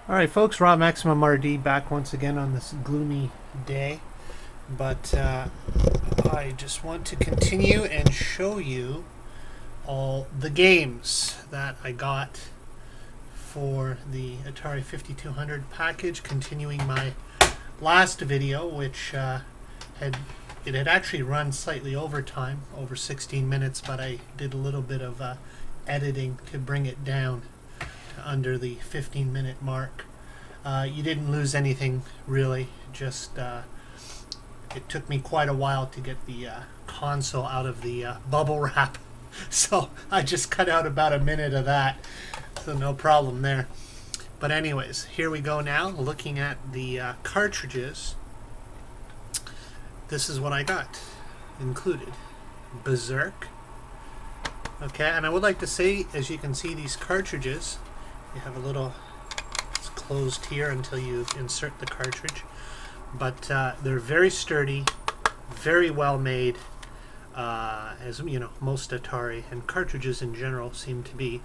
Alright folks, MaximumRD back once again on this gloomy day. But I just want to continue and show you all the games that I got for the Atari 5200 package, continuing my last video, which had actually run slightly over time, over 16 minutes, but I did a little bit of editing to bring it down under the 15-minute mark. You didn't lose anything really, just it took me quite a while to get the console out of the bubble wrap, so I just cut out about a minute of that, so no problem there. But anyways, here we go now, looking at the cartridges. This is what I got included. Berserk. Okay, and I would like to say, as you can see, these cartridges, you have a little, it's closed here until you insert the cartridge, but they're very sturdy, very well made, as you know, most Atari and cartridges in general seem to be,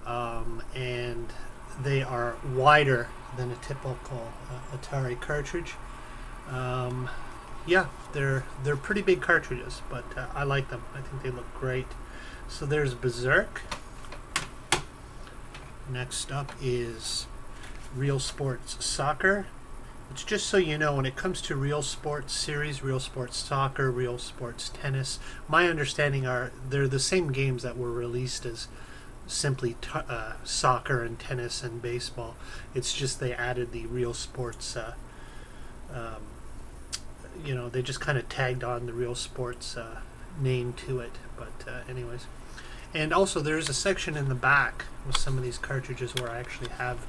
and they are wider than a typical Atari cartridge. Yeah, they're pretty big cartridges, but I like them. I think they look great. So there's Berserk. Next up is Real Sports Soccer. It's just so you know, when it comes to Real Sports Series, Real Sports Soccer, Real Sports Tennis, my understanding are they're the same games that were released as simply soccer and tennis and baseball. It's just they added the Real Sports, you know, they just kind of tagged on the Real Sports name to it. But anyways. And also there's a section in the back with some of these cartridges where I actually have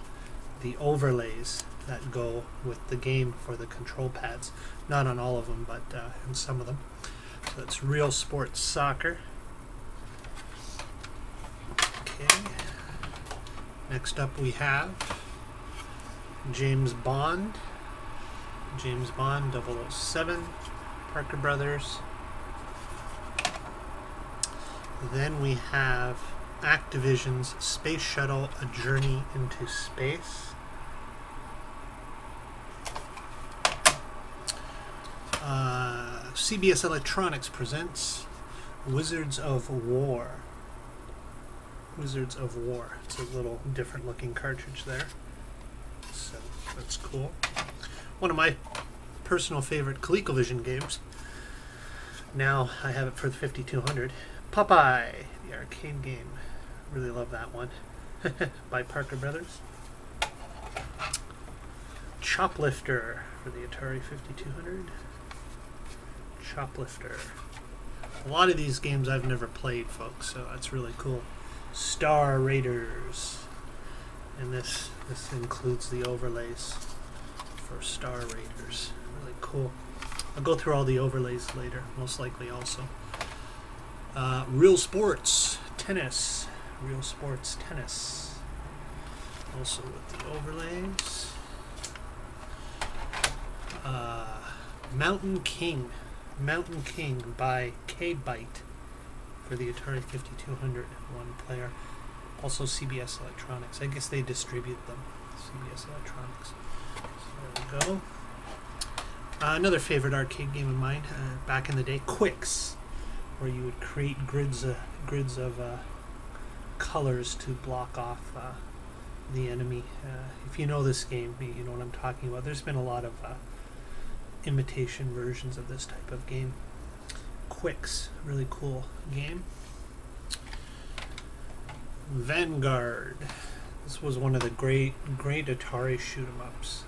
the overlays that go with the game for the control pads. Not on all of them, but in some of them. So that's Real Sports Soccer. Okay. Next up we have James Bond. James Bond 007. Parker Brothers. Then we have Activision's Space Shuttle, A Journey into Space. CBS Electronics presents Wizards of War. Wizards of War. It's a little different looking cartridge there. So that's cool. One of my personal favorite ColecoVision games. Now I have it for the 5200. Popeye, the arcade game. Really love that one. By Parker Brothers. Choplifter for the Atari 5200. Choplifter. A lot of these games I've never played, folks, so that's really cool. Star Raiders. And this includes the overlays for Star Raiders. Really cool. I'll go through all the overlays later, most likely also. Real Sports Tennis. Real Sports Tennis. Also with the overlays. Mountain King. Mountain King by K-Byte for the Atari 5200. One player. Also CBS Electronics. I guess they distribute them. CBS Electronics. So there we go. Another favorite arcade game of mine back in the day, Quicks, where you would create grids of colors to block off the enemy. If you know this game, you know what I'm talking about. There's been a lot of imitation versions of this type of game. Quicks, really cool game. Vanguard. This was one of the great Atari shoot-'em-ups.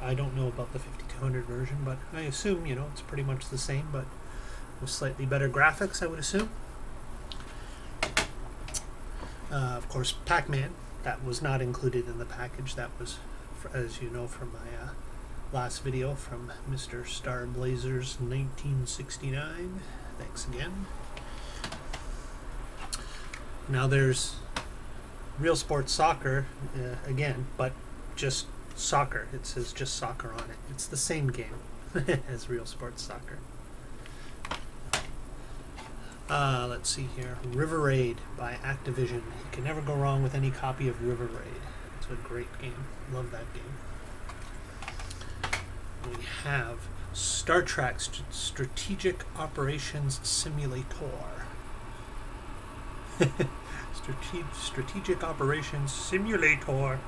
I don't know about the 5200 version, but I assume, you know, it's pretty much the same, but with slightly better graphics, I would assume. Of course, Pac-Man. That was not included in the package. That was, as you know from my last video, from Mr. Star Blazers 1969. Thanks again. Now there's Real Sports Soccer again, but just soccer. It says just soccer on it. It's the same game as Real Sports Soccer. Let's see here. River Raid by Activision. You can never go wrong with any copy of River Raid. It's a great game. Love that game. We have Star Trek Strategic Operations Simulator. Strategic Operations Simulator.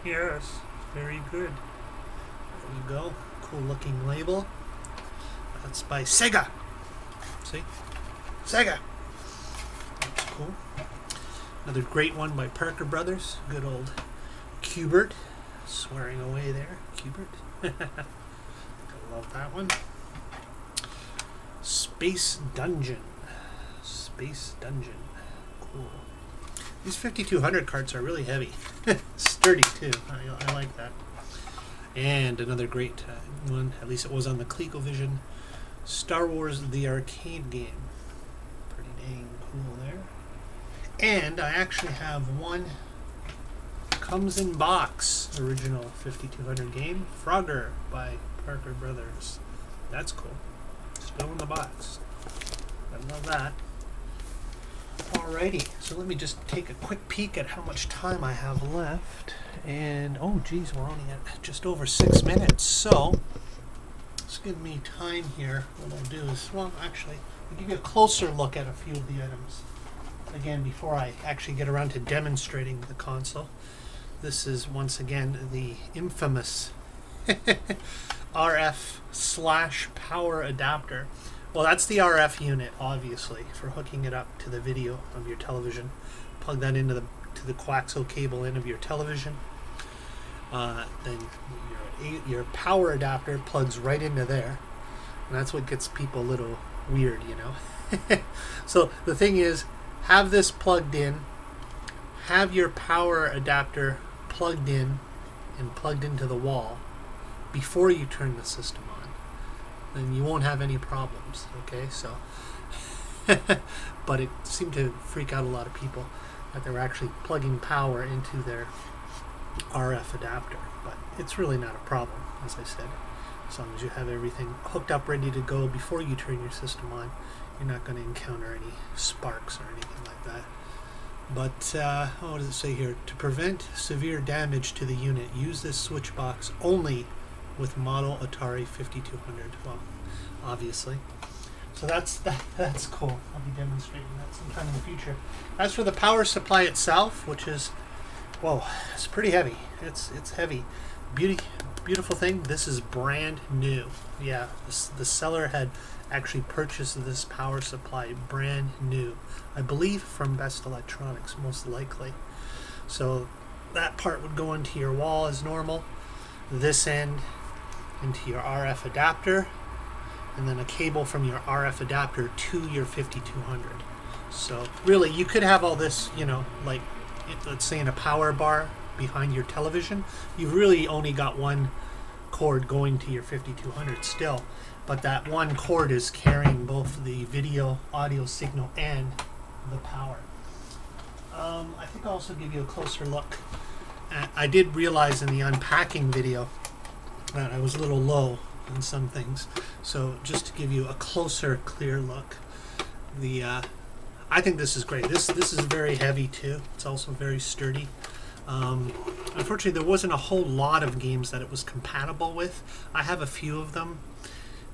Yes, very good. There you go. Cool looking label. That's by Sega. See? Sega. That's cool. Another great one by Parker Brothers. Good old Qbert. Swearing away there. Qbert. I love that one. Space Dungeon. Space Dungeon. Cool. These 5200 carts are really heavy. Sturdy too. I like that. And another great one, at least it was on the ColecoVision, Star Wars the arcade game. Pretty dang cool there. And I actually have one comes in box original 5200 game, Frogger by Parker Brothers. That's cool. Still in the box. I love that. Alrighty, so let me just take a quick peek at how much time I have left. And oh geez, we're only at just over 6 minutes. So let's give me time here. What I'll do is, well, actually, I'll give you a closer look at a few of the items. Again, before I actually get around to demonstrating the console. This is once again the infamous RF/power adapter. Well, that's the RF unit, obviously, for hooking it up to the video of your television. Plug that into the coaxial cable in of your television. Then your power adapter plugs right into there, and that's what gets people a little weird, you know. So the thing is, have this plugged in, have your power adapter plugged in and plugged into the wall before you turn the system on. Then you won't have any problems, okay? So, but it seemed to freak out a lot of people that they were actually plugging power into their RF adapter, but it's really not a problem, as I said. As long as you have everything hooked up, ready to go before you turn your system on, you're not going to encounter any sparks or anything like that. But, what does it say here? To prevent severe damage to the unit, use this switch box only with model Atari 5200. Well, obviously. So that's cool. I'll be demonstrating that sometime in the future. As for the power supply itself, which is, whoa, it's pretty heavy. It's heavy. Beautiful thing. This is brand new. Yeah, the seller had actually purchased this power supply brand new. I believe from Best Electronics, most likely. So that part would go into your wall as normal. This end into your RF adapter, and then a cable from your RF adapter to your 5200. So really, you could have all this, you know, like let's say in a power bar behind your television. You've really only got one cord going to your 5200 still, but that one cord is carrying both the video audio signal and the power. I think I'll also give you a closer look. I did realize in the unpacking video that I was a little low on some things, so just to give you a closer, clear look, I think this is great. This is very heavy too. It's also very sturdy. Unfortunately, there wasn't a whole lot of games that it was compatible with. I have a few of them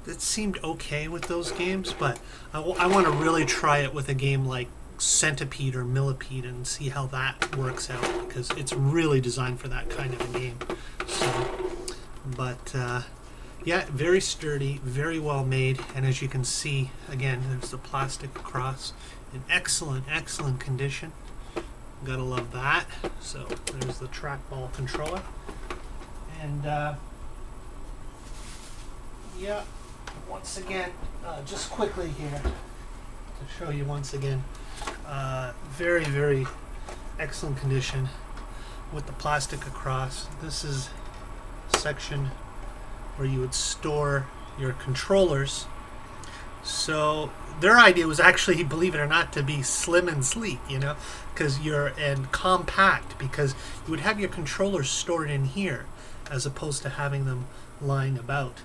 that seemed okay with those games, but I want to really try it with a game like Centipede or Millipede and see how that works out, because it's really designed for that kind of a game. So, but yeah, very sturdy, very well made, and as you can see, again, there's the plastic across in excellent condition. Gotta love that. So there's the trackball controller, and yeah, once again, just quickly here to show you once again, very excellent condition with the plastic across. This is a section where you would store your controllers. So their idea was actually, believe it or not, to be slim and sleek, you know, and compact, because you would have your controllers stored in here as opposed to having them lying about.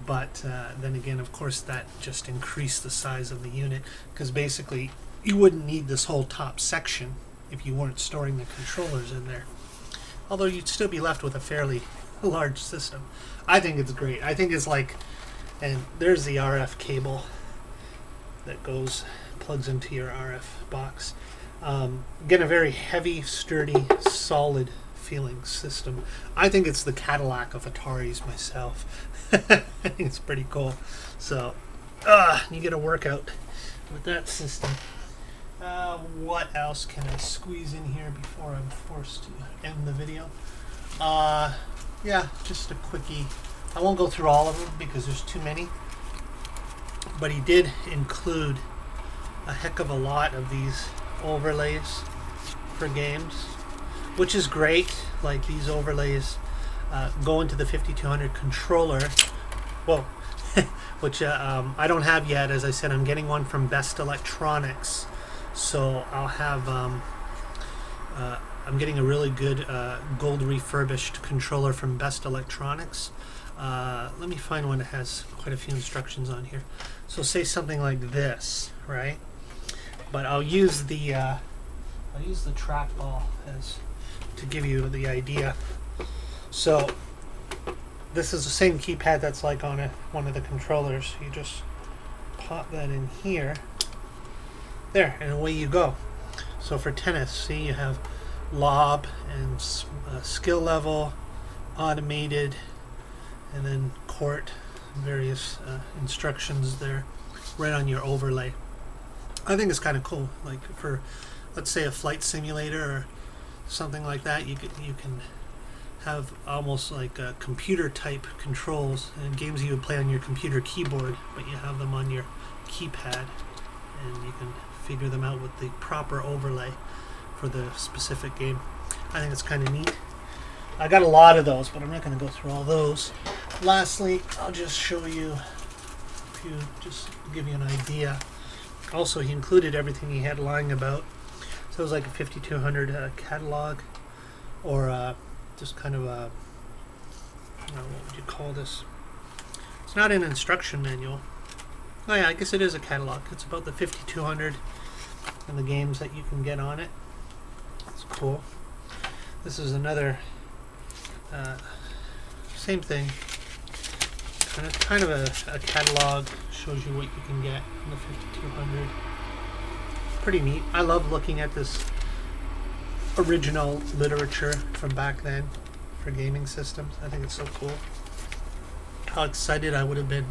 But then again, of course, that just increased the size of the unit, because basically you wouldn't need this whole top section if you weren't storing the controllers in there. although you'd still be left with a fairly large system. I think it's great. I think it's like, and there's the RF cable that plugs into your RF box. Again, a very heavy, sturdy, solid feeling system. I think it's the Cadillac of Ataris myself. I think it's pretty cool. So, you get a workout with that system. What else can I squeeze in here before I'm forced to end the video? Yeah, just a quickie. I won't go through all of them because there's too many. But he did include a heck of a lot of these overlays for games, which is great. Like these overlays go into the 5200 controller. Whoa. Which I don't have yet. As I said, I'm getting one from Best Electronics. So I'll have, I'm getting a really good gold refurbished controller from Best Electronics. Let me find one that has quite a few instructions on here. So say something like this, right? But I'll use the trackball as to give you the idea. So this is the same keypad that's like on one of the controllers. You just pop that in here. There, and away you go. So for tennis, see, you have lob and skill level, automated, and then court, various instructions there right on your overlay. I think it's kind of cool. Like for, let's say, a flight simulator or something like that, you can have almost like computer type controls and games you would play on your computer keyboard, but you have them on your keypad, and you can figure them out with the proper overlay for the specific game. I think it's kind of neat. I got a lot of those, but I'm not going to go through all those. Lastly, I'll just show you a few, just to give you an idea. Also, he included everything he had lying about. So it was like a 5200 catalog, or just kind of a, what would you call this? It's not an instruction manual. Oh yeah, I guess it is a catalog. It's about the 5200 and the games that you can get on it. It's cool. This is another same thing. Kind of a catalog. Shows you what you can get in the 5200. Pretty neat. I love looking at this original literature from back then for gaming systems. I think it's so cool. How excited I would have been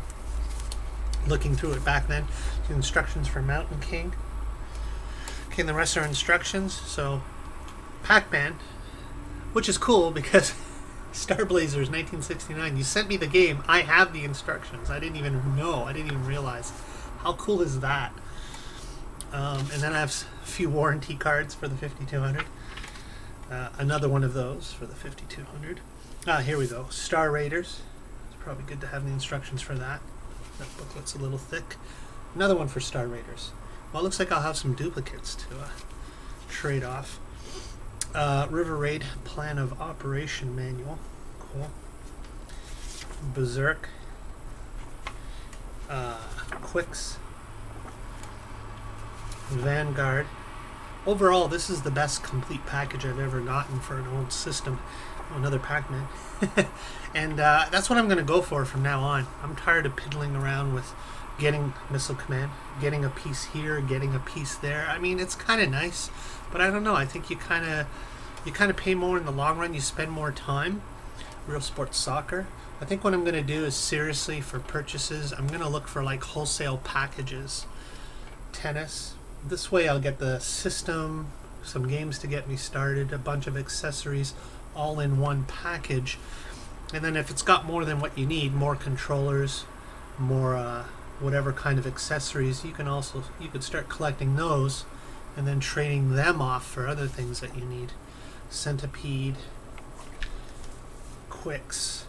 looking through it back then. The instructions for Mountain King. Okay, and the rest are instructions. So Pac-Man, which is cool because Star Blazers 1969. You sent me the game. I have the instructions. I didn't even know. I didn't even realize. How cool is that? And then I have a few warranty cards for the 5200. Another one of those for the 5200. Here we go. Star Raiders. It's probably good to have the instructions for that. That booklet's a little thick. Another one for Star Raiders. Well, it looks like I'll have some duplicates to trade off. River Raid Plan of Operation Manual. Cool. Berserk. Quicks. Vanguard. Overall, this is the best complete package I've ever gotten for an old system. Oh, another Pac-Man. And that's what I'm going to go for from now on. I'm tired of piddling around with getting Missile Command, getting a piece here, getting a piece there. I mean, it's kind of nice, but I don't know. I think you kind of pay more in the long run. You spend more time. Real Sports Soccer. I think what I'm going to do is, seriously, for purchases, I'm going to look for like wholesale packages. Tennis. This way I'll get the system, some games to get me started, a bunch of accessories, all in one package. And then if it's got more than what you need, more controllers, more whatever kind of accessories, you could start collecting those and then trading them off for other things that you need. Centipede, Quicks,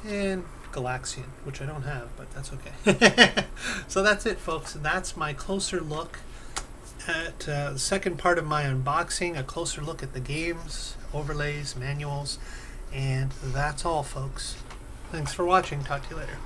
and Galaxian, which I don't have, but that's okay. So that's it, folks. That's my closer look at the second part of my unboxing, a closer look at the games, overlays, manuals, and that's all, folks. Thanks for watching. Talk to you later.